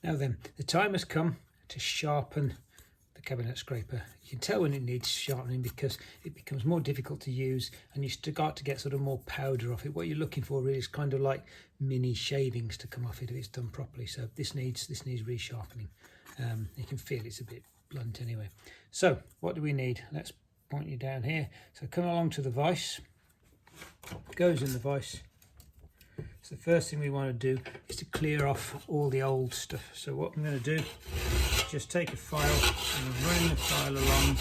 Now then, the time has come to sharpen the cabinet scraper. You can tell when it needs sharpening because it becomes more difficult to use and you start to get sort of more powder off it. What you're looking for really is kind of like mini shavings to come off it if it's done properly. So this needs resharpening. You can feel it's a bit blunt anyway. So what do we need? Let's point you down here. So come along to the vise. It goes in the vise. So the first thing we want to do is to clear off all the old stuff. So what I'm going to do is just take a file and run the file along,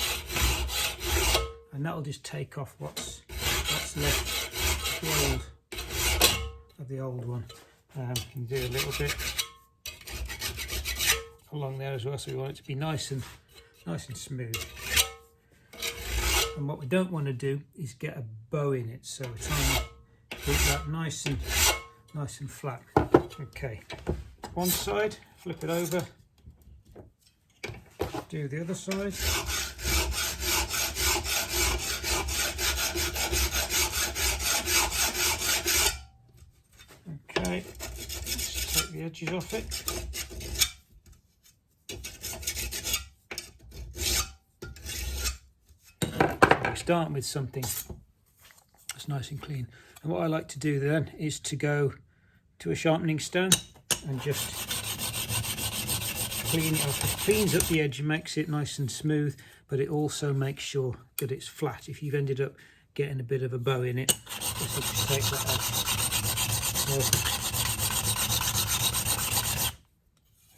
and that will just take off what's left of the old one. You can do a little bit along there as well, so we want it to be nice and smooth. And what we don't want to do is get a bow in it, so we're trying to keep that nice and flat. Okay, one side, flip it over, do the other side. Okay, let's take the edges off it. We're starting with something that's nice and clean. And what I like to do then is to go to a sharpening stone and just clean it off. It cleans up the edge and makes it nice and smooth, but it also makes sure that it's flat. If you've ended up getting a bit of a bow in it, just take that off.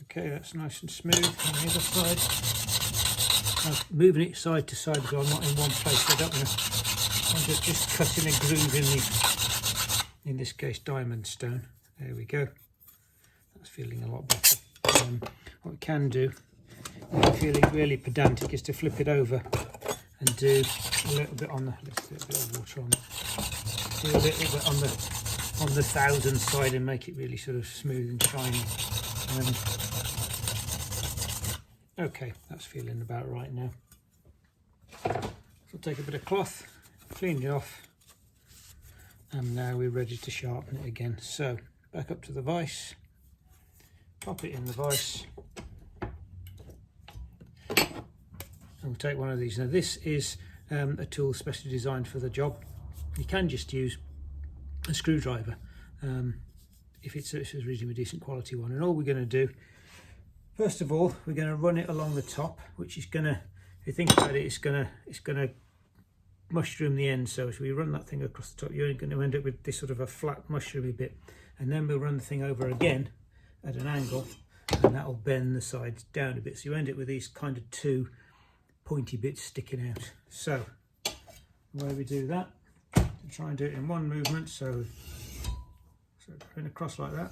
Okay, that's nice and smooth. On the other side, I'm moving it side to side because I'm not in one place. I don't want to. I'm just cutting a groove in this case diamond stone. There we go. That's feeling a lot better. What we can do, if you're feeling really pedantic, is to flip it over and do a little bit on the. Let's do a bit of water on it. Do a little bit on the 1000 side and make it really sort of smooth and shiny. Okay, that's feeling about right now. So we'll take a bit of cloth, clean it off, and now we're ready to sharpen it again. So back up to the vise, pop it in the vise, and we'll take one of these. Now this is a tool specially designed for the job. You can just use a screwdriver if it's a reasonably decent quality one. And all we're going to do, first of all, we're going to run it along the top, which is going to, if you think about it, it's going to mushroom the end. So if we run that thing across the top, you're going to end up with this sort of a flat mushroomy bit, and then we'll run the thing over again at an angle, and that will bend the sides down a bit, so you end up with these kind of two pointy bits sticking out. So the way we do that, we try and do it in one movement. So going across like that,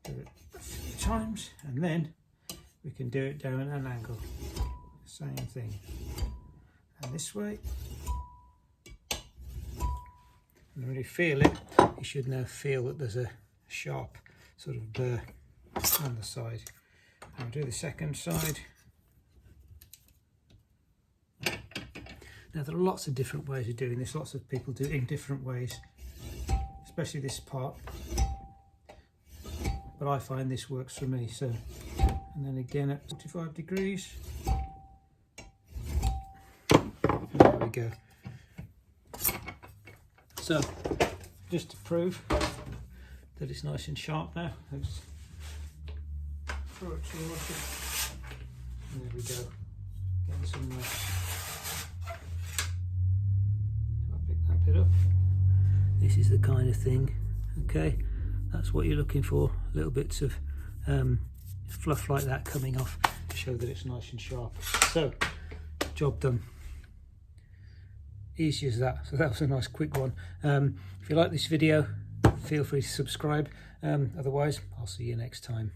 do it a few times, and then we can do it down at an angle, same thing. And this way, and when you feel it, you should now feel that there's a sharp sort of burr on the side. And we'll do the second side. Now there are lots of different ways of doing this, lots of people do it in different ways, especially this part, but I find this works for me. So, and then again at 45 degrees. There we go. So, just to prove that it's nice and sharp now, let's throw it towards it. And there we go. Getting some nice. I'll pick that bit up. This is the kind of thing, okay? That's what you're looking for. Little bits of fluff like that coming off to show that it's nice and sharp. So, job done. Easy as that. So that was a nice quick one. If you like this video, feel free to subscribe. Otherwise, I'll see you next time.